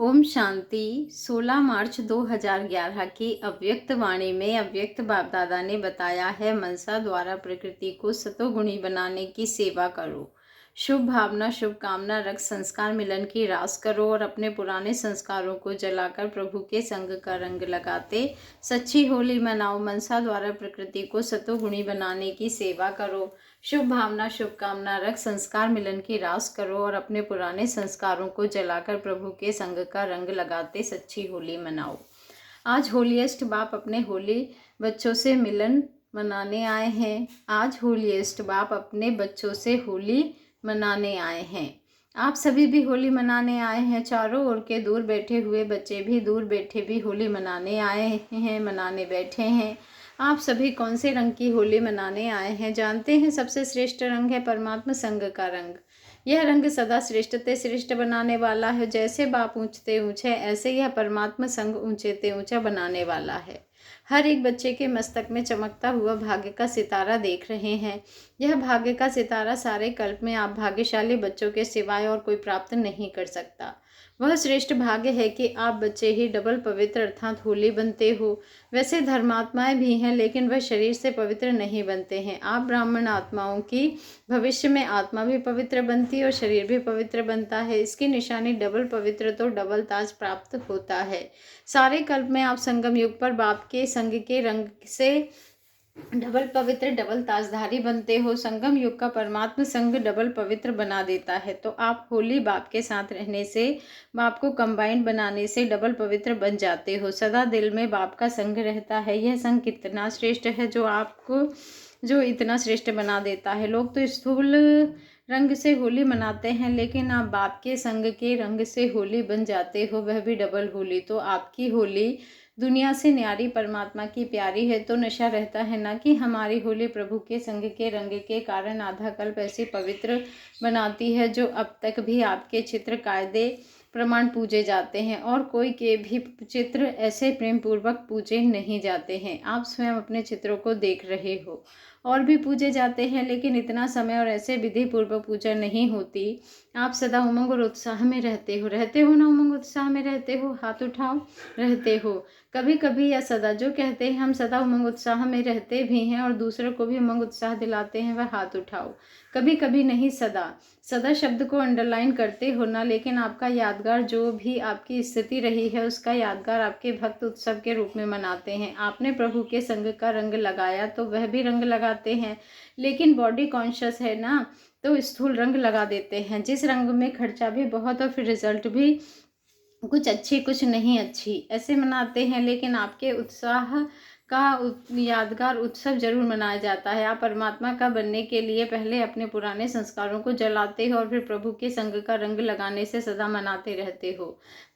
ओम शांति। 16 मार्च 2011 की अव्यक्त वाणी में अव्यक्त बाप दादा ने बताया है, मनसा द्वारा प्रकृति को सतोगुणी बनाने की सेवा करो। शुभ भावना शुभकामना रख संस्कार मिलन की रास करो और अपने पुराने संस्कारों को जलाकर प्रभु के संग का रंग लगाते सच्ची होली मनाओ। मनसा द्वारा प्रकृति को सतोगुणी बनाने की सेवा करो। शुभ भावना शुभकामना रख संस्कार मिलन की रास करो और अपने पुराने संस्कारों को जलाकर प्रभु के संग का रंग लगाते सच्ची होली मनाओ। आज होलीएस्ट बाप अपने होली बच्चों से मिलन मनाने आए हैं। आज होलीएस्ट बाप अपने बच्चों से होली मनाने आए हैं। आप सभी भी होली मनाने आए हैं। चारों ओर के दूर बैठे हुए बच्चे भी दूर बैठे भी होली मनाने आए हैं, मनाने बैठे हैं। आप सभी कौन से रंग की होली मनाने आए हैं? जानते हैं सबसे श्रेष्ठ रंग है परमात्मा संग का रंग। यह रंग सदा श्रेष्ठ ते श्रेष्ठ बनाने वाला है। जैसे बाप ऊंचते ऊंचे, ऐसे यह परमात्मा संग ऊंचे ते ऊंचा बनाने वाला है। हर एक बच्चे के मस्तक में चमकता हुआ भाग्य का सितारा देख रहे हैं। यह भाग्य का सितारा सारे कल्प में आप भाग्यशाली बच्चों के सिवाय और कोई प्राप्त नहीं कर सकता। वह श्रेष्ठ भाग्य है कि आप बच्चे ही डबल पवित्र अर्थात होली बनते हो। वैसे धर्मात्माएं भी हैं, लेकिन वह शरीर से पवित्र नहीं बनते हैं। आप ब्राह्मण आत्माओं की भविष्य में आत्मा भी पवित्र बनती है और शरीर भी पवित्र बनता है। इसकी निशानी डबल पवित्र तो डबल ताज प्राप्त होता है। सारे कल्प में आप संगम युग पर बाप के संग के रंग से डबल पवित्र डबल ताजधारी बनते हो। संगम युग का परमात्मा संग डबल पवित्र बना देता है। तो आप होली बाप के साथ रहने से, बाप को कंबाइंड बनाने से डबल पवित्र बन जाते हो। सदा दिल में बाप का संग रहता है। यह संग कितना श्रेष्ठ है जो इतना श्रेष्ठ बना देता है। लोग तो स्थूल रंग से होली मनाते हैं, लेकिन आप बाप के संग के रंग से होली बन जाते हो, वह भी डबल होली। तो आपकी होली दुनिया से न्यारी परमात्मा की प्यारी है, तो नशा रहता है ना कि हमारी होली प्रभु के संग के रंग के कारण आधा कल्प ऐसी पवित्र बनाती है, जो अब तक भी आपके चित्र कायदे प्रमाण पूजे जाते हैं और कोई के भी चित्र ऐसे प्रेम पूर्वक पूजे नहीं जाते हैं। आप स्वयं अपने चित्रों को देख रहे हो। और भी पूजे जाते हैं, लेकिन इतना समय और ऐसे विधि पूर्वक पूजा नहीं होती। आप सदा उमंग और उत्साह में रहते हो ना? उमंग उत्साह में रहते हो? हाथ उठाओ। रहते हो। कभी कभी या सदा, जो कहते हैं हम सदा उमंग उत्साह में रहते भी हैं और दूसरों को भी उमंग उत्साह दिलाते हैं, वह हाथ उठाओ। कभी कभी नहीं, सदा। सदा शब्द को अंडरलाइन करते हो ना, लेकिन आपका यादगार जो भी आपकी स्थिति रही है, उसका यादगार आपके भक्त उत्सव के रूप में मनाते हैं। आपने प्रभु के संग का रंग लगाया तो वह भी रंग लगाते हैं, लेकिन बॉडी कॉन्शियस है ना, तो स्थूल रंग लगा देते हैं, जिस रंग में खर्चा भी बहुत और फिर रिजल्ट भी कुछ अच्छी कुछ नहीं अच्छी, ऐसे मनाते हैं। लेकिन आपके उत्साह का यादगार उत्सव जरूर मनाया जाता है। आप परमात्मा का बनने के लिए पहले अपने पुराने संस्कारों को जलाते हो और फिर प्रभु के संग का रंग लगाने से सदा मनाते रहते हो।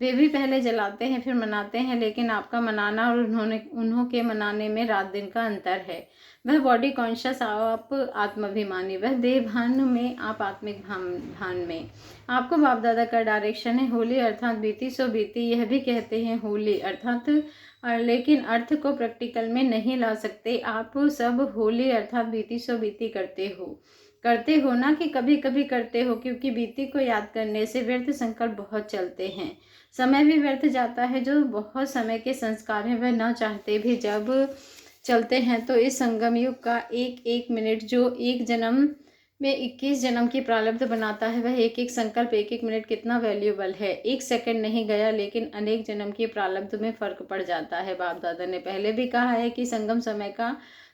वे भी पहले जलाते हैं फिर मनाते हैं, लेकिन आपका मनाना और उन्हों के मनाने में रात दिन का अंतर है। वह बॉडी कॉन्शियस, आप आत्माभिमानी, वह देह भान में, आप आत्मिक भान में। आपको बाप दादा का डायरेक्शन है होली अर्थात बीती सो बीती। यह भी कहते हैं होली अर्थात, लेकिन अर्थ को प्रैक्टिकल में नहीं ला सकते। आप सब होली अर्थात बीती सो बीती करते हो ना कि कभी कभी करते हो, क्योंकि बीती को याद करने से व्यर्थ संकल्प बहुत चलते हैं। समय भी व्यर्थ जाता है। जो बहुत समय के संस्कार हैं, वह न चाहते भी जब चलते हैं, तो इस संगम युग का एक एक मिनट, जो एक जन्म में 21 जन्म की प्रारब्ध बनाता है, वह एक एक संकल्प, एक एक मिनट कितना वैल्यूएबल है। एक सेकंड नहीं गया, लेकिन अनेक जन्म की प्रारब्ध में फर्क पड़ जाता है। बाप दादा ने पहले भी कहा है कि संगम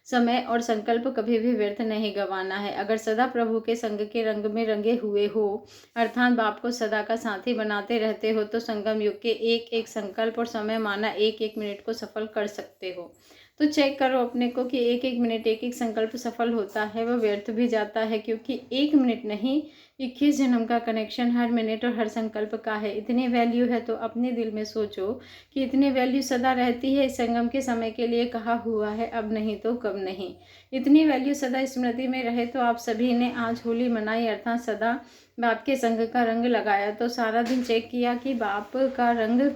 समय और संकल्प कभी भी व्यर्थ नहीं गंवाना है। अगर सदा प्रभु के संग के रंग में रंगे हुए हो, अर्थात बाप को सदा का साथी बनाते रहते हो, तो संगम युग के एक एक संकल्प और समय माना एक एक मिनट को सफल कर सकते हो। तो चेक करो अपने को कि एक एक मिनट, एक एक संकल्प सफल होता है, वह व्यर्थ भी जाता है, क्योंकि एक मिनट नहीं, 21 जन्म का कनेक्शन हर मिनट और हर संकल्प का है। इतनी वैल्यू है तो अपने दिल में सोचो कि इतनी वैल्यू सदा रहती है। इस संगम के समय के लिए कहा हुआ है, अब नहीं तो कब नहीं। इतनी वैल्यू सदा स्मृति में रहे। तो आप सभी ने आज होली मनाई अर्थात सदा बाप के संग का रंग लगाया, तो सारा दिन चेक किया कि बाप का रंग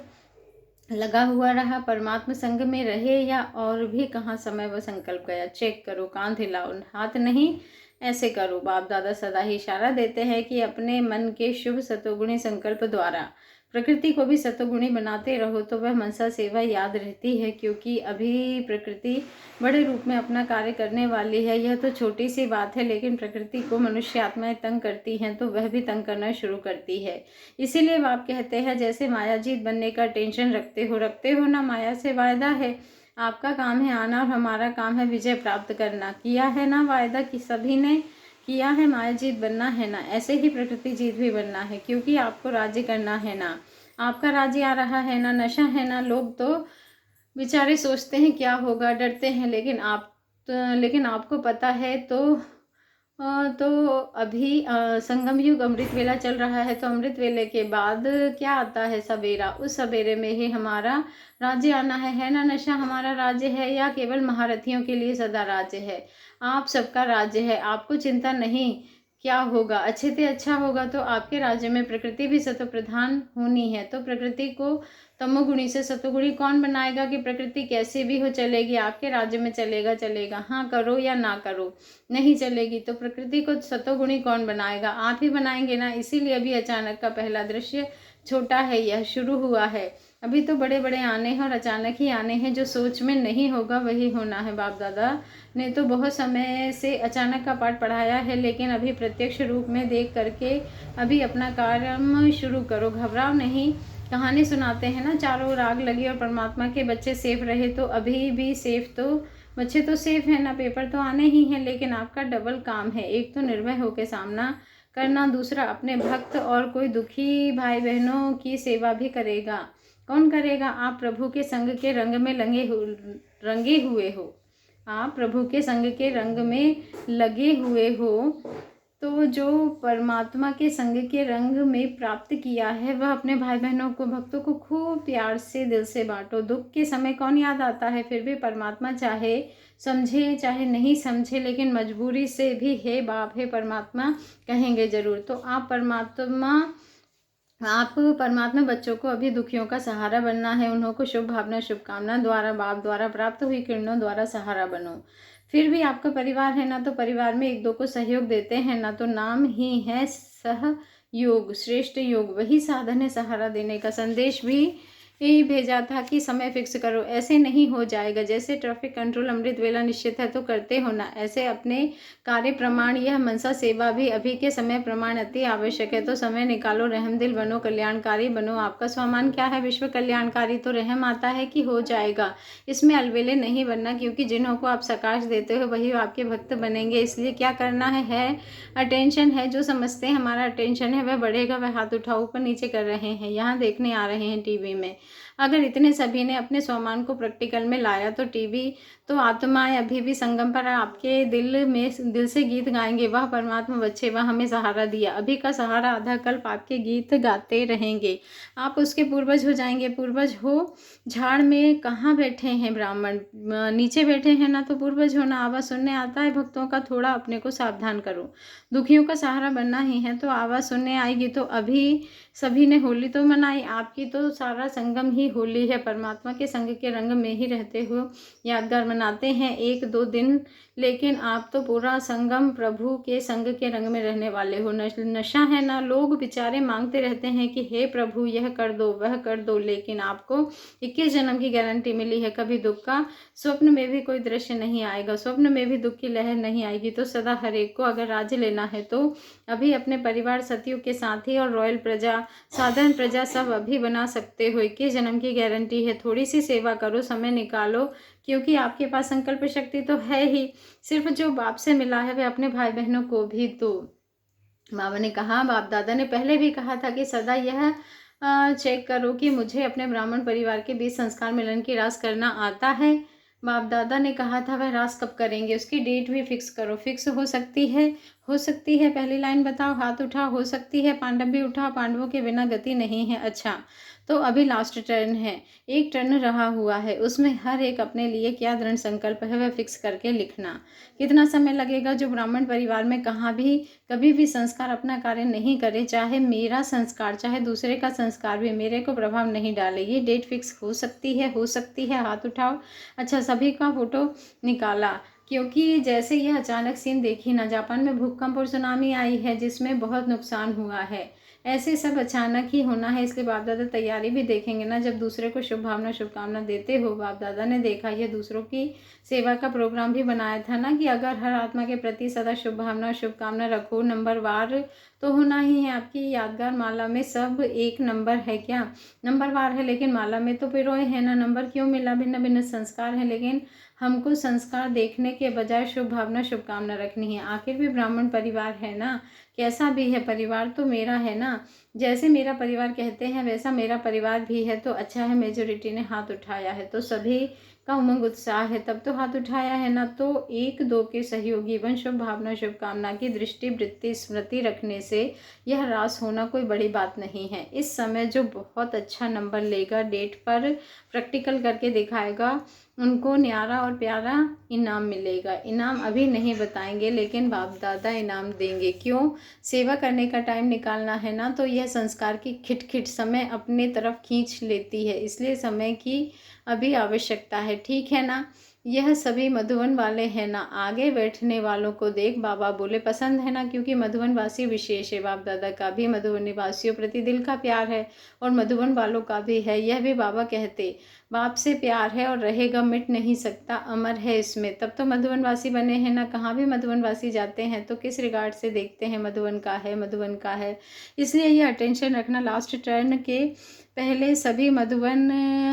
लगा हुआ रहा, परमात्मा संग में रहे, या और भी कहाँ समय व संकल्प गया। चेक करो, कान हिलाओ, हाथ नहीं, ऐसे करो। बाप दादा सदा ही इशारा देते हैं कि अपने मन के शुभ सतोगुणी संकल्प द्वारा प्रकृति को भी सतोगुणी बनाते रहो तो वह मनसा सेवा याद रहती है, क्योंकि अभी प्रकृति बड़े रूप में अपना कार्य करने वाली है। यह तो छोटी सी बात है, लेकिन प्रकृति को मनुष्य आत्माएं तंग करती हैं तो वह भी तंग करना शुरू करती है। इसीलिए आप कहते हैं जैसे मायाजीत बनने का टेंशन रखते हो ना, माया से वायदा है, आपका काम है आना और हमारा काम है विजय प्राप्त करना। किया है ना वायदा कि सभी ने किया है, माया जीत बनना है ना, ऐसे ही प्रकृति जीत भी बनना है, क्योंकि आपको राज्य करना है ना। आपका राज्य आ रहा है ना, नशा है ना। लोग तो बेचारे सोचते हैं क्या होगा, डरते हैं, लेकिन आपको पता है तो अभी संगम युग अमृत वेला चल रहा है, तो अमृत वेले के बाद क्या आता है, सवेरा। उस सवेरे में ही हमारा राज्य आना है ना। नशा हमारा राज्य है या केवल महारथियों के लिए सदा राज्य है? आप सबका राज्य है, आपको चिंता नहीं क्या होगा, अच्छे से अच्छा होगा। तो आपके राज्य में प्रकृति भी सतो प्रधान होनी है, तो प्रकृति को तमोगुणी से सतोगुणी कौन बनाएगा कि प्रकृति कैसे भी हो चलेगी, आपके राज्य में चलेगा। हाँ करो या ना करो, नहीं चलेगी तो प्रकृति को सतोगुणी कौन बनाएगा, आप ही बनाएंगे ना। इसीलिए अभी अचानक का पहला दृश्य छोटा है, यह शुरू हुआ है। अभी तो बड़े बड़े आने हैं और अचानक ही आने हैं, जो सोच में नहीं होगा वही होना है। बाप दादा ने तो बहुत समय से अचानक का पाठ पढ़ाया है, लेकिन अभी प्रत्यक्ष रूप में देख करके अभी अपना कार्य शुरू करो, घबराओ नहीं। कहानी सुनाते हैं ना, चारों राग लगी और परमात्मा के बच्चे सेफ रहे, तो अभी भी सेफ तो बच्चे तो सेफ है ना, पेपर तो आने ही हैं। लेकिन आपका डबल काम है, एक तो निर्भय होकर सामना करना, दूसरा अपने भक्त और कोई दुखी भाई बहनों की सेवा भी करेगा। कौन करेगा? आप प्रभु के संग के रंग में रंगे हुए हो, आप प्रभु के संग के रंग में लगे हुए हो, तो जो परमात्मा के संग के रंग में प्राप्त किया है वह अपने भाई बहनों को, भक्तों को खूब प्यार से दिल से बांटो। दुख के समय कौन याद आता है? फिर भी परमात्मा चाहे समझे चाहे नहीं समझे, लेकिन मजबूरी से भी हे बाप हे परमात्मा कहेंगे जरूर। तो आप परमात्मा बच्चों को अभी दुखियों का सहारा बनना है, उन्हों को शुभ भावना शुभकामना द्वारा बाप द्वारा प्राप्त हुई किरणों द्वारा सहारा बनो। फिर भी आपका परिवार है ना, तो परिवार में एक दो को सहयोग देते हैं ना, तो नाम ही है सहयोग, श्रेष्ठ योग, वही साधन है सहारा देने का। संदेश भी यही भेजा था कि समय फिक्स करो, ऐसे नहीं हो जाएगा। जैसे ट्रैफिक कंट्रोल अमृत वेला निश्चित है तो करते हो ना, ऐसे अपने कार्य प्रमाण यह मनसा सेवा भी अभी के समय प्रमाण अति आवश्यक है। तो समय निकालो, रहमदिल बनो, कल्याणकारी बनो। आपका स्वमान क्या है? विश्व कल्याणकारी। तो रहम आता है कि हो जाएगा, इसमें अलबेले नहीं बनना, क्योंकि जिन्हों को आप सकाश देते हो वही आपके भक्त बनेंगे। इसलिए क्या करना है अटेंशन है, जो समझते हैं हमारा अटेंशन है वह बढ़ेगा, वह हाथ उठाओ, ऊपर नीचे कर रहे हैं, यहाँ देखने आ रहे हैं टीवी में। अगर इतने सभी ने अपने स्वमान को प्रैक्टिकल में लाया तो टीवी तो आत्माएं अभी भी संगम पर आपके दिल से गीत गाएंगे, वाह परमात्मा बच्चे वाह हमें सहारा दिया। अभी का सहारा आधा कल्प आपके गीत गाते रहेंगे, आप उसके पूर्वज हो जाएंगे। पूर्वज हो, झाड़ में कहाँ बैठे हैं ब्राह्मण, नीचे बैठे हैं ना, तो पूर्वज होना। आवाज़ सुनने आता है भक्तों का, थोड़ा अपने को सावधान करो, दुखियों का सहारा बनना ही है। तो आवाज़ सुनने आएगी, तो अभी सभी ने होली तो मनाई, आपकी तो सारा संगम ही होली है, परमात्मा के संग के रंग में ही रहते हो, यादगार मनाते हैं एक दो दिन, लेकिन आप तो पूरा संगम प्रभु के संग के रंग में रहने वाले हो। नशा है ना, लोग बेचारे मांगते रहते हैं कि हे प्रभु यह कर दो वह कर दो, लेकिन आपको 21 जन्म की गारंटी मिली है, कभी दुख का स्वप्न में भी कोई दृश्य नहीं आएगा, स्वप्न में भी दुख की लहर नहीं आएगी। तो सदा हर एक को अगर राज्य लेना है तो अभी अपने परिवार सतयुग के साथी और रॉयल प्रजा साधारण प्रजा सब अभी बना सकते हो, 21 जन्म की गारंटी है। थोड़ी सी सेवा करो, समय निकालो, क्योंकि आपके पास संकल्प शक्ति तो है ही, सिर्फ जो बाप से मिला है वह अपने भाई बहनों को भी दो। बाबा ने कहा, बाप दादा ने पहले भी कहा था कि सदा यह चेक करो कि मुझे अपने ब्राह्मण परिवार के बीच संस्कार मिलन की रास करना आता है। बाप दादा ने कहा था वह रास कब करेंगे, उसकी डेट भी फिक्स करो। फिक्स हो सकती है पहली लाइन बताओ, हाथ उठा, हो सकती है पांडव भी उठा, पांडवों के बिना गति नहीं है। अच्छा, तो अभी लास्ट टर्न है, एक टर्न रहा हुआ है, उसमें हर एक अपने लिए क्या दृढ़ संकल्प है वह फिक्स करके लिखना। कितना समय लगेगा? जो ब्राह्मण परिवार में कभी भी संस्कार अपना कार्य नहीं करे, चाहे मेरा संस्कार चाहे दूसरे का संस्कार भी मेरे को प्रभाव नहीं डाले, ये डेट फिक्स हो सकती है, हाथ उठाओ। अच्छा, सभी का फोटो निकाला, क्योंकि जैसे यह अचानक सीन देखी ना, जापान में भूकंप और सुनामी आई है जिसमें बहुत नुकसान हुआ है, ऐसे सब अचानक ही होना है, इसलिए बाप दादा तैयारी भी देखेंगे ना। जब दूसरे को शुभ भावना शुभकामना देते हो, बाप दादा ने देखा ये दूसरों की सेवा का प्रोग्राम भी बनाया था ना कि अगर हर आत्मा के प्रति सदा शुभ भावना शुभकामना रखो, नंबरवार तो होना ही है। आपकी यादगार माला में सब एक नंबर है क्या? नंबरवार है, लेकिन माला में तो पिरोए है ना। नंबर क्यों मिला? भिन्न भिन्न संस्कार है, लेकिन हमको संस्कार देखने के बजाय शुभ भावना शुभकामना रखनी है। आखिर भी ब्राह्मण परिवार है ना, कैसा भी है परिवार तो मेरा है ना। जैसे मेरा परिवार कहते हैं वैसा मेरा परिवार भी है, तो अच्छा है मेजोरिटी ने हाथ उठाया है, तो सभी का उमंग उत्साह है, तब तो हाथ उठाया है ना। तो एक दो के सहयोगी वन शुभ भावना शुभकामना की दृष्टि वृत्ति स्मृति रखने से यह ह्रास होना कोई बड़ी बात नहीं है। इस समय जो बहुत अच्छा नंबर लेगा, डेट पर प्रैक्टिकल करके दिखाएगा, उनको न्यारा और प्यारा इनाम मिलेगा। इनाम अभी नहीं बताएंगे, लेकिन बाप दादा इनाम देंगे। क्यों? सेवा करने का टाइम निकालना है ना, तो यह संस्कार की खिटखिट समय अपने तरफ खींच लेती है, इसलिए समय की अभी आवश्यकता है, ठीक है ना। यह सभी मधुबन वाले हैं ना। आगे बैठने वालों को देख बाबा बोले पसंद है ना, क्योंकि मधुबन वासी विशेष है। बाप दादा का भी मधुबन निवासियों प्रति दिल का प्यार है और मधुबन वालों का भी है। यह भी बाबा कहते बाप से प्यार है और रहेगा, मिट नहीं सकता, अमर है इसमें। तब तो मधुबन वासी बने हैं ना। कहाँ भी मधुबन वासी जाते हैं तो किस रिगार्ड से देखते हैं, मधुबन का है, मधुबन का है। इसलिए ये अटेंशन रखना। लास्ट टर्न के पहले सभी मधुबन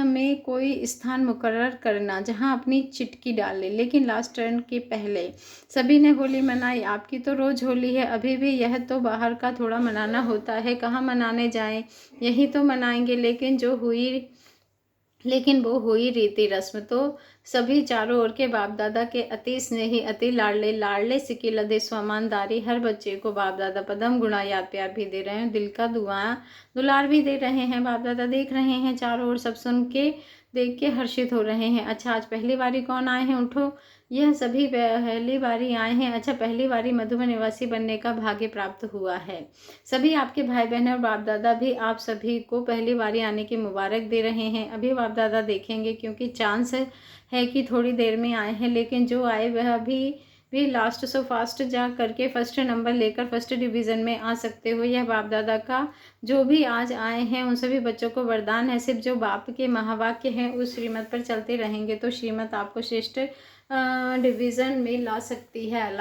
में कोई स्थान मुकर्रर करना जहां अपनी चिटकी डाल ले, लेकिन लास्ट टर्न के पहले सभी ने होली मनाई। आपकी तो रोज़ होली है, अभी भी यह तो बाहर का थोड़ा मनाना होता है। कहाँ मनाने जाएं, यही तो मनाएंगे। लेकिन वो हुई रीति रस्म, तो सभी चारों ओर के बाप दादा के अति स्नेही अति लाडले लाडले सिकी लदे स्वमानदारी हर बच्चे को बाप दादा पदम गुणा याद प्यार भी दे रहे हैं, दिल का दुआ दुलार भी दे रहे हैं। बाप दादा देख रहे हैं चारों ओर, सब सुन के देख के हर्षित हो रहे हैं। अच्छा, आज पहली बारी कौन आए हैं? उठो, यह सभी पहली बारी आए हैं। अच्छा, पहली बारी मधुबन निवासी बनने का भाग्य प्राप्त हुआ है। सभी आपके भाई बहन और बाप दादा भी आप सभी को पहली बारी आने की मुबारक दे रहे हैं। अभी बाप दादा देखेंगे, क्योंकि चांस है कि थोड़ी देर में आए हैं, लेकिन जो आए वह भी लास्ट सो फास्ट जा करके फर्स्ट नंबर लेकर फर्स्ट डिवीज़न में आ सकते हो। यह बाप दादा का जो भी आज आए हैं उन सभी बच्चों को वरदान है। सिर्फ जो बाप के महावाक्य हैं उस श्रीमत पर चलते रहेंगे तो श्रीमत आपको श्रेष्ठ डिवीज़न में ला सकती है,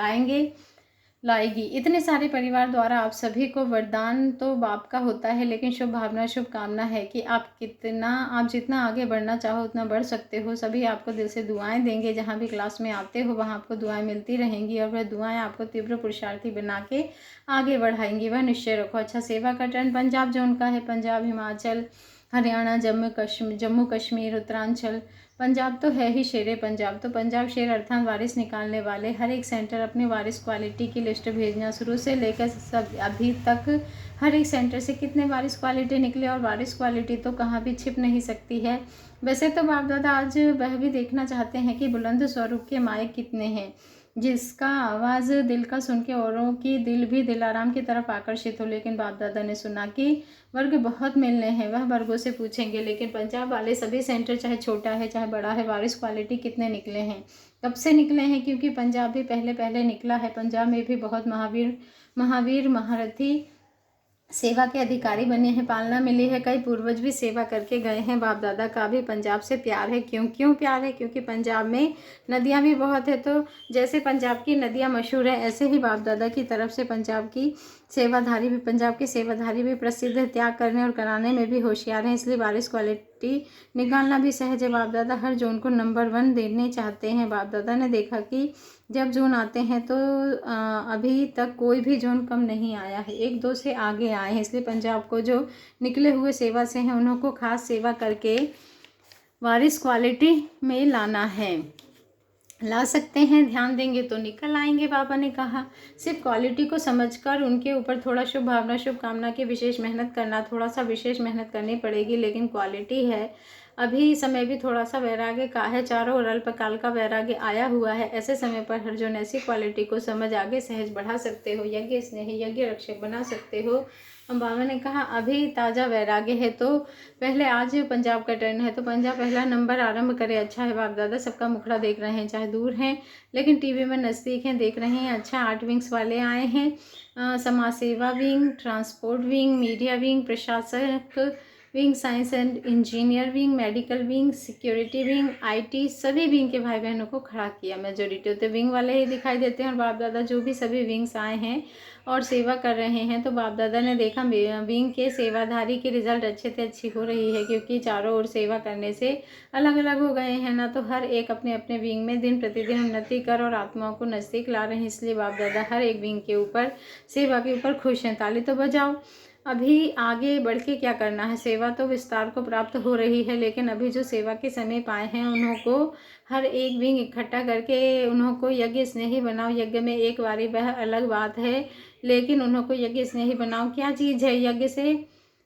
लाएगी। इतने सारे परिवार द्वारा आप सभी को वरदान तो बाप का होता है, लेकिन शुभ भावना शुभकामना है कि आप जितना आगे बढ़ना चाहो उतना बढ़ सकते हो। सभी आपको दिल से दुआएं देंगे। जहाँ भी क्लास में आते हो वहाँ आपको दुआएं मिलती रहेंगी और वह दुआएं आपको तीव्र पुरुषार्थी बना के आगे बढ़ाएंगी, वह निश्चय रखो। अच्छा, सेवा का टर्न पंजाब जोन का है। पंजाब, हिमाचल, हरियाणा, जम्मू कश्मीर, उत्तरांचल। पंजाब तो है ही शेर पंजाब, तो पंजाब शेर अर्थात वारिस निकालने वाले। हर एक सेंटर अपने वारिस क्वालिटी की लिस्ट भेजना, शुरू से लेकर सब अभी तक हर एक सेंटर से कितने वारिस क्वालिटी निकले, और वारिस क्वालिटी तो कहाँ भी छिप नहीं सकती है। वैसे तो बाप दादा आज वह भी देखना चाहते हैं कि बुलंद स्वरूप के मायक कितने हैं, जिसका आवाज़ दिल का सुन के औरों की दिल भी दिलाराम की तरफ आकर्षित हो। लेकिन बाप दादा ने सुना कि वर्ग बहुत मिलने हैं, वह वर्गों से पूछेंगे। लेकिन पंजाब वाले सभी सेंटर, चाहे छोटा है चाहे बड़ा है, वारिस क्वालिटी कितने निकले हैं, कब से निकले हैं, क्योंकि पंजाब भी पहले पहले निकला है। पंजाब में भी बहुत महावीर महारथी सेवा के अधिकारी बने हैं, पालना मिली है। कई पूर्वज भी सेवा करके गए हैं। बाप दादा का भी पंजाब से प्यार है। क्यों प्यार है? क्योंकि पंजाब में नदियाँ भी बहुत है। तो जैसे पंजाब की नदियाँ मशहूर है, ऐसे ही बाप दादा की तरफ से पंजाब की सेवाधारी भी प्रसिद्ध है। त्याग करने और कराने में भी होशियार हैं, इसलिए वारिस क्वालिटी निकालना भी सहज है। बाप दादा हर जोन को नंबर 1 देने चाहते हैं। बाप दादा ने देखा कि जब जोन आते हैं तो अभी तक कोई भी जोन कम नहीं आया है, 1-2 से आगे आए हैं। इसलिए पंजाब को जो निकले हुए सेवा से हैं उन्हों को खास सेवा करके वारिस क्वालिटी में लाना है। ला सकते हैं, ध्यान देंगे तो निकल आएंगे। बाबा ने कहा सिर्फ क्वालिटी को समझकर उनके ऊपर थोड़ा शुभ भावना शुभकामना की विशेष मेहनत करना, थोड़ा सा विशेष मेहनत करनी पड़ेगी, लेकिन क्वालिटी है। अभी समय भी थोड़ा सा वैराग्य का है, चारों ओर अल्पकाल का वैराग्य आया हुआ है। ऐसे समय पर हर जोन ऐसी क्वालिटी को समझ आगे सहज बढ़ा सकते हो, यज्ञ स्नेही यज्ञ रक्षक बना सकते हो। बाबा ने कहा अभी ताज़ा वैराग्य है तो पहले आज पंजाब का टर्न है, तो पंजाब पहला नंबर आरंभ करे। अच्छा है बाप दादा, सबका मुखड़ा देख रहे हैं, चाहे दूर हैं लेकिन टीवी में नज़दीक हैं, देख रहे हैं। अच्छा, 8 विंग्स वाले आए हैं, समाज सेवा wing, transport wing, media wing, प्रशासक wing, science and engineer wing, medical wing, security wing, IT, सभी विंग के भाई बहनों को खड़ा किया। मेजोरिटी तो विंग वाले ही दिखाई देते हैं। और बाप दादा जो भी सभी विंग्स आए हैं और सेवा कर रहे हैं, तो बाप दादा ने देखा विंग के सेवाधारी की रिजल्ट अच्छे से अच्छी हो रही है, क्योंकि चारों ओर सेवा करने से अलग अलग हो गए हैं ना, तो हर एक अपने अपने विंग में दिन प्रतिदिन उन्नति कर और आत्माओं को नज़दीक ला रहे हैं। इसलिए बाप दादा हर एक विंग के ऊपर, सेवा के ऊपर खुश हैं। ताली तो बजाओ। अभी आगे बढ़ के क्या करना है, सेवा तो विस्तार को प्राप्त हो रही है, लेकिन अभी जो सेवा के समय पाए हैं उन्हों को हर एक विंग इकट्ठा करके उन्हों को यज्ञ स्नेही बनाओ। यज्ञ में एक बारी वह अलग बात है, लेकिन उन्हों को यज्ञ स्नेही बनाओ। क्या चीज़ है यज्ञ से,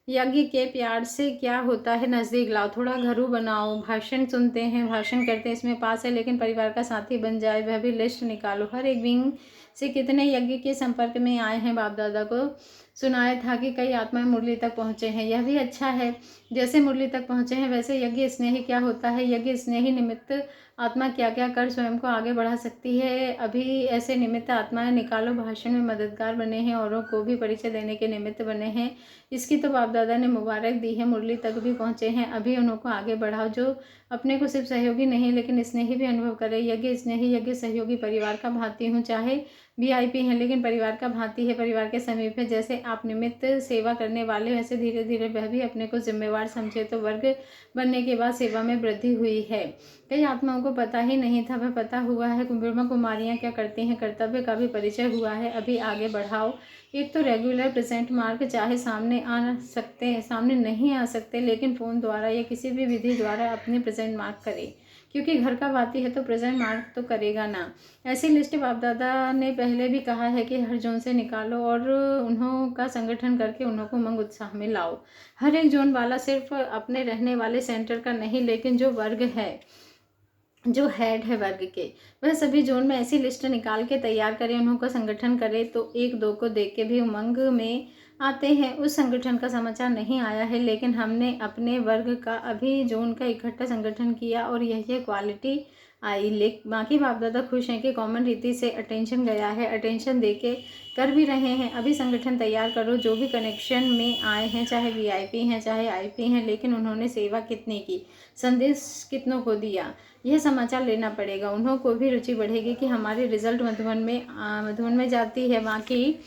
यज्ञ के प्यार से क्या होता है, नज़दीक लाओ। थोड़ा घरू बनाओ, भाषण सुनते हैं, भाषण करते हैं, इसमें पास है लेकिन परिवार का साथी बन जाए, वह भी लिस्ट निकालो। हर एक विंग से कितने यज्ञ के संपर्क में आए हैं, बाप दादा को सुनाया था कि कई आत्माएं मुरली तक पहुँचे हैं। यह भी अच्छा है, जैसे मुरली तक पहुँचे हैं वैसे यज्ञ स्नेही क्या होता है, यज्ञ स्नेही निमित्त आत्मा क्या क्या कर स्वयं को आगे बढ़ा सकती है। अभी ऐसे निमित्त आत्माएं निकालो, भाषण में मददगार बने हैं, औरों को भी परिचय देने के निमित्त बने हैं। इसकी तो बाप दादा ने मुबारक दी है, मुरली तक भी पहुँचे हैं। अभी उनको आगे बढ़ाओ, जो अपने को सिर्फ सहयोगी नहीं लेकिन स्नेही भी अनुभव करे। यज्ञ स्नेही, यज्ञ सहयोगी, परिवार का भांति हूँ, चाहे वीआईपी हैं लेकिन परिवार का भांति है, परिवार के समीप है। जैसे आप निमित्त सेवा करने वाले, वैसे धीरे धीरे वह भी अपने को जिम्मेवार समझे, तो वर्ग बनने के बाद सेवा में वृद्धि हुई है। कई आत्माओं को पता ही नहीं था, वह पता हुआ है। ब्रह्मा कुमारियाँ क्या करती हैं, कर्तव्य का भी परिचय हुआ है। अभी आगे बढ़ाओ। एक तो रेगुलर प्रेजेंट मार्क, चाहे सामने आ सकते हैं, सामने नहीं आ सकते, लेकिन फ़ोन द्वारा या किसी भी विधि द्वारा अपने प्रेजेंट मार्क करें, क्योंकि घर का बाती है तो प्रेजेंट मार्क तो करेगा ना। ऐसी लिस्ट बाप दादा ने पहले भी कहा है कि हर जोन से निकालो और उन्हों का संगठन करके उन्हों को उमंग उत्साह में लाओ। हर एक जोन वाला सिर्फ अपने रहने वाले सेंटर का नहीं, लेकिन जो वर्ग है, जो हेड है वर्ग के, वह सभी जोन में ऐसी लिस्ट निकाल के तैयार करें, उन्हों का संगठन करे, तो एक दो को देख के भी उमंग में आते हैं। उस संगठन का समाचार नहीं आया है, लेकिन हमने अपने वर्ग का अभी जोन का इकट्ठा संगठन किया और यही क्वालिटी आई। लेकिन बाकी बाप दादा खुश हैं कि कॉमन रीति से अटेंशन गया है, अटेंशन देके कर भी रहे हैं। अभी संगठन तैयार करो, जो भी कनेक्शन में आए हैं, चाहे वीआईपी हैं चाहे आईपी हैं, लेकिन उन्होंने सेवा कितनी की, संदेश कितनों को दिया, यह समाचार लेना पड़ेगा। उन्हों को भी रुचि बढ़ेगी कि हमारे रिजल्ट मधुबन में जाती है। बाकी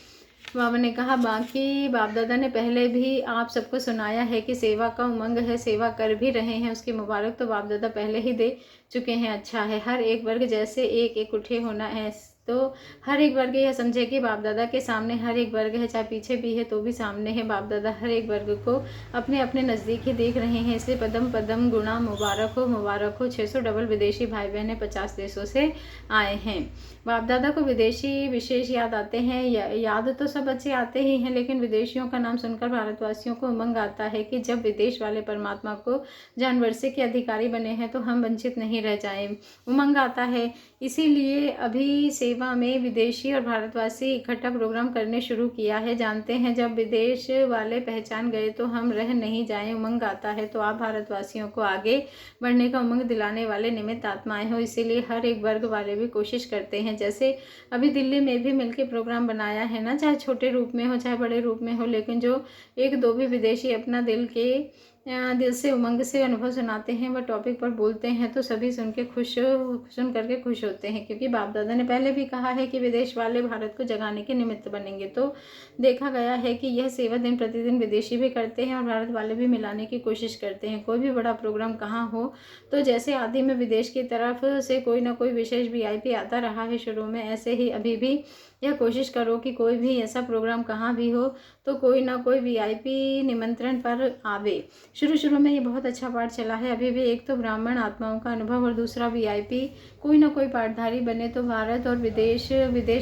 बाबा ने कहा, बाकी बाप दादा ने पहले भी आप सबको सुनाया है कि सेवा का उमंग है, सेवा कर भी रहे हैं, उसकी मुबारक तो बाप दादा पहले ही दे चुके हैं। अच्छा है, हर एक वर्ग जैसे एक एक उठे होना है, तो हर एक वर्ग यह समझे कि बाप दादा के सामने हर एक वर्ग है, चाहे पीछे भी है तो भी सामने है। बाप दादा हर एक वर्ग को अपने अपने नज़दीक ही देख रहे हैं, इसलिए पदम पदम गुणा मुबारक हो, मुबारक हो। 600 डबल विदेशी भाई बहनें 50 देशों से आए हैं। बाप दादा को विदेशी विशेष याद आते हैं, याद तो सब अच्छे आते ही हैं, लेकिन विदेशियों का नाम सुनकर भारतवासियों को उमंग आता है कि जब विदेश वाले परमात्मा को जानवर्षे के अधिकारी बने हैं तो हम वंचित नहीं रह जाएं, उमंग आता है। इसीलिए अभी सेवा में विदेशी और भारतवासी इकट्ठा प्रोग्राम करने शुरू किया है। जानते हैं जब विदेश वाले पहचान गए तो हम रह नहीं जाएं, उमंग आता है। तो आप भारतवासियों को आगे बढ़ने का उमंग दिलाने वाले निमित्त आत्माएं हो, इसीलिए हर एक वर्ग वाले भी कोशिश करते हैं। जैसे अभी दिल्ली में भी मिलके प्रोग्राम बनाया है ना, चाहे छोटे रूप में हो चाहे बड़े रूप में हो, लेकिन जो एक दो भी विदेशी अपना दिल से उमंग से अनुभव सुनाते हैं, वह टॉपिक पर बोलते हैं, तो सभी सुन करके खुश होते हैं। क्योंकि बाप दादा ने पहले भी कहा है कि विदेश वाले भारत को जगाने के निमित्त बनेंगे, तो देखा गया है कि यह सेवा दिन प्रतिदिन विदेशी भी करते हैं और भारत वाले भी मिलाने की कोशिश करते हैं। कोई भी बड़ा प्रोग्राम कहाँ हो, तो जैसे आदि में विदेश की तरफ से कोई ना कोई विशेष वीआईपी आता रहा है शुरू में, ऐसे ही अभी भी यह कोशिश करो कि कोई भी ऐसा प्रोग्राम कहाँ भी हो तो कोई ना कोई वीआईपी निमंत्रण पर आवे। शुरू में ये बहुत अच्छा पाठ चला है। अभी भी एक तो ब्राह्मण आत्माओं का अनुभव और दूसरा वीआईपी कोई ना कोई पाठधारी बने तो भारत और विदेश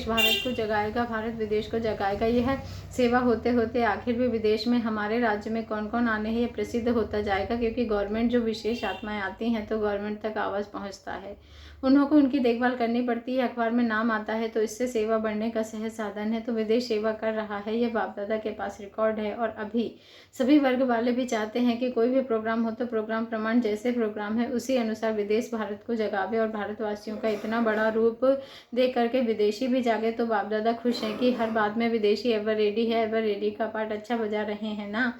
भारत को जगाएगा, भारत विदेश को जगाएगा। यह सेवा होते होते आखिर भी विदेश में हमारे राज्य में कौन कौन आने हैं ये प्रसिद्ध होता जाएगा, क्योंकि गवर्नमेंट जो विशेष आत्माएं आती हैं तो गवर्नमेंट तक आवाज़ पहुँचता है, उन्हों को उनकी देखभाल करनी पड़ती है, अखबार में नाम आता है, तो इससे सेवा बढ़ने कमाने का सहज साधन है तो विदेश सेवा कर रहा है, यह बाप दादा के पास रिकॉर्ड है। और अभी सभी वर्ग वाले भी चाहते हैं कि कोई भी प्रोग्राम हो तो प्रोग्राम प्रमाण जैसे प्रोग्राम है उसी अनुसार विदेश भारत को जगावे और भारतवासियों का इतना बड़ा रूप देख करके विदेशी भी जागे। तो बाप दादा खुश हैं कि हर बात में विदेशी एवर रेडी है। एवर रेडी का पार्ट अच्छा बजा रहे हैं ना।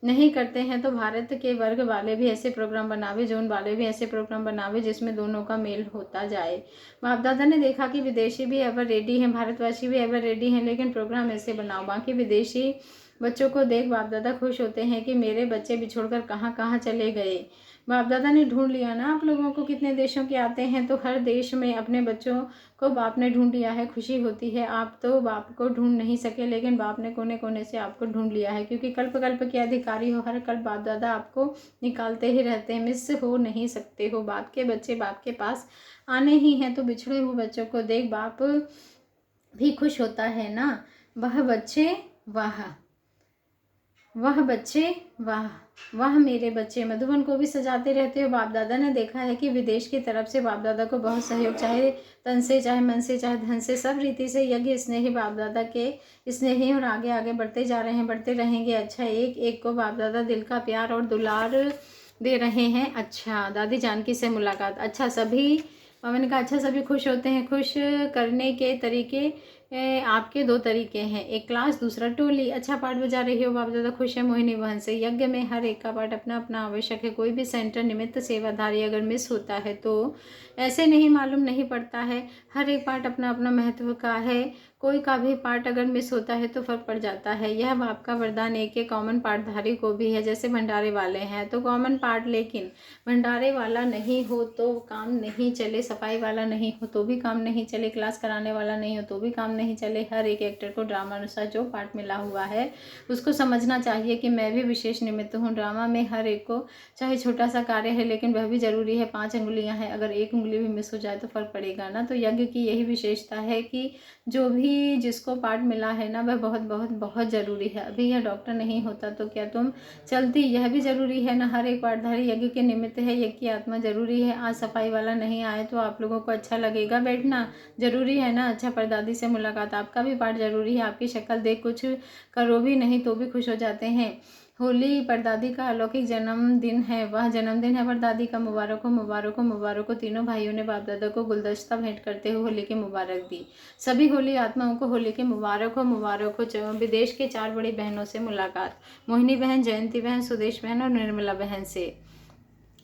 नहीं करते हैं तो भारत के वर्ग वाले भी ऐसे प्रोग्राम बनावे, जोन वाले भी ऐसे प्रोग्राम बनावे जिसमें दोनों का मेल होता जाए। बाप दादा ने देखा कि विदेशी भी एवर रेडी हैं, भारतवासी भी एवर रेडी हैं, लेकिन प्रोग्राम ऐसे बनाओ। बाकी विदेशी बच्चों को देख बाप दादा खुश होते हैं कि मेरे बच्चे बिछोड़कर कहाँ कहाँ चले गए। बाप दादा ने ढूंढ लिया ना आप लोगों को कितने देशों के आते हैं, तो हर देश में अपने बच्चों को बाप ने ढूंढ लिया है, खुशी होती है। आप तो बाप को ढूंढ नहीं सके, लेकिन बाप ने कोने कोने से आपको ढूंढ लिया है, क्योंकि कल्प कल्प के अधिकारी हो। हर कल्प बाप दादा आपको निकालते ही रहते हैं, मिस हो नहीं सकते हो। बाप के बच्चे बाप के पास आने ही हैं, तो बिछड़े हुए बच्चों को देख बाप भी खुश होता है ना। वह बच्चे वाह, वह बच्चे वाह, वह मेरे बच्चे। मधुबन को भी सजाते रहते हो। बाप दादा ने देखा है कि विदेश की तरफ से बाप दादा को बहुत सहयोग, चाहे तन से, चाहे मन से, चाहे धन से, सब रीति से यज्ञ स्नेही बाप दादा के स्नेही और आगे आगे बढ़ते जा रहे हैं, बढ़ते रहेंगे। अच्छा, एक एक को बाप दादा दिल का प्यार और दुलार दे रहे हैं। अच्छा, दादी जानकी से मुलाकात। अच्छा, सभी मैंने कहा अच्छा सभी खुश होते हैं। खुश करने के तरीके आपके दो तरीके हैं, एक क्लास दूसरा टोली। अच्छा पाठ बजा रही हो, बाप दादा खुश है मोहिनी बहन से। यज्ञ में हर एक का पाठ अपना अपना आवश्यक है। कोई भी सेंटर निमित्त सेवाधारी अगर मिस होता है तो ऐसे नहीं मालूम नहीं पड़ता है। हर एक पार्ट अपना अपना महत्व का है। कोई का भी पार्ट अगर मिस होता है तो फर्क पड़ जाता है। यह बाप का वरदान एक एक कॉमन पार्टधारी को भी है। जैसे भंडारे वाले हैं तो कॉमन पार्ट, लेकिन भंडारे वाला नहीं हो तो काम नहीं चले, सफाई वाला नहीं हो तो भी काम नहीं चले, क्लास कराने वाला नहीं हो तो भी काम नहीं चले। हर एक एक्टर को ड्रामा अनुसार जो पार्ट मिला हुआ है उसको समझना चाहिए कि मैं भी विशेष निमित्त हूँ। ड्रामा में हर एक को चाहे छोटा सा कार्य है लेकिन वह भी जरूरी है। 5 अंगुलियाँ हैं, अगर एक उंगली भी मिस हो जाए तो फर्क पड़ेगा ना। तो यज्ञ की यही विशेषता है कि जो भी जिसको पार्ट मिला है ना वह बहुत बहुत बहुत ज़रूरी है। अभी यह डॉक्टर नहीं होता तो क्या तुम चलती, यह भी ज़रूरी है ना। हर एक पार्टधारी यज्ञ के निमित्त है, यज्ञ की आत्मा जरूरी है। आज सफाई वाला नहीं आए तो आप लोगों को अच्छा लगेगा, बैठना जरूरी है ना। अच्छा, परदादी से मुलाकात, आपका भी पार्ट जरूरी है। आपकी शक्ल देख कुछ करो भी नहीं तो भी खुश हो जाते हैं। होली परदादी का अलौकिक जन्मदिन है, वह जन्मदिन है परदादी का। मुबारक हो, मुबारक हो, मुबारक हो। तीनों भाइयों ने बाप दादा को गुलदस्ता भेंट करते हुए होली की मुबारक दी। सभी होली आत्माओं को होली की मुबारक हो, मुबारक हो। विदेश के 4 बड़ी बहनों से मुलाकात, मोहिनी बहन, जयंती बहन, सुदेश बहन और निर्मला बहन से।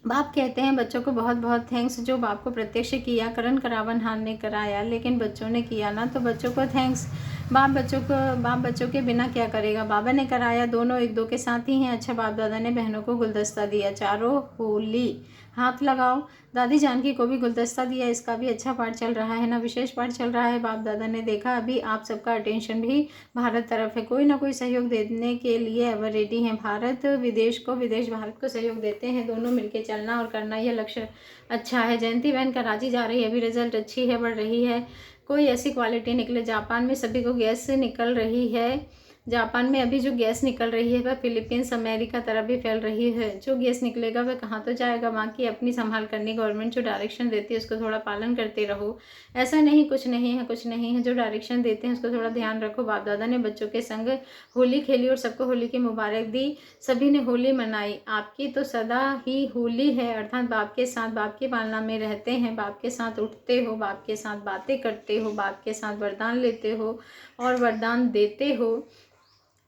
बाप कहते हैं बच्चों को बहुत बहुत थैंक्स, जो बाप को प्रत्यक्ष किया। करण करावन हान ने कराया लेकिन बच्चों ने किया ना, तो बच्चों को थैंक्स। बाप बच्चों के बिना क्या करेगा। बाबा ने कराया, दोनों एक दो के साथ ही हैं। अच्छा, बाप दादा ने बहनों को गुलदस्ता दिया। चारों होली हाथ लगाओ। दादी जानकी को भी गुलदस्ता दिया, इसका भी अच्छा पार्ट चल रहा है ना, विशेष पार्ट चल रहा है। बाप दादा ने देखा अभी आप सबका अटेंशन भी भारत तरफ है, कोई ना कोई सहयोग देने के लिए एवर रेडी हैं। भारत विदेश को, विदेश भारत को सहयोग देते हैं। दोनों मिलकर चलना और करना, यह लक्ष्य अच्छा है। जयंती बहन कराची जा रही है, अभी रिजल्ट अच्छी है, बढ़ रही है। कोई ऐसी क्वालिटी निकले। जापान में सभी को गैस निकल रही है। जापान में अभी जो गैस निकल रही है वह फिलीपींस, अमेरिका तरफ भी फैल रही है। जो गैस निकलेगा वह कहाँ तो जाएगा। वहाँ की अपनी संभाल करनी, गवर्नमेंट जो डायरेक्शन देती है उसको थोड़ा पालन करते रहो। ऐसा नहीं कुछ नहीं है, कुछ नहीं है। जो डायरेक्शन देते हैं उसको थोड़ा ध्यान रखो। बाप दादा ने बच्चों के संग होली खेली और सबको होली की मुबारक दी। सभी ने होली मनाई। आपकी तो सदा ही होली है, अर्थात बाप के साथ, बाप की पालना में रहते हैं, बाप के साथ उठते हो, बाप के साथ बातें करते हो, बाप के साथ वरदान लेते हो और वरदान देते हो।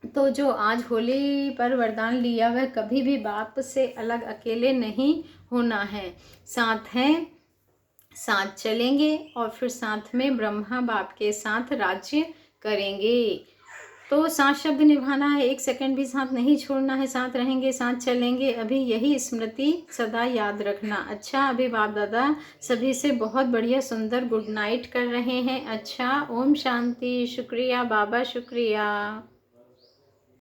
तो जो आज होली पर वरदान लिया वह कभी भी बाप से अलग अकेले नहीं होना है। साथ हैं, साथ चलेंगे और फिर साथ में ब्रह्मा बाप के साथ राज्य करेंगे। तो साथ शब्द निभाना है, 1 सेकंड भी साथ नहीं छोड़ना है। साथ रहेंगे, साथ चलेंगे, अभी यही स्मृति सदा याद रखना। अच्छा, अभी बाप दादा सभी से बहुत बढ़िया सुंदर गुड नाइट कर रहे हैं। अच्छा, ओम शांति। शुक्रिया बाबा, शुक्रिया।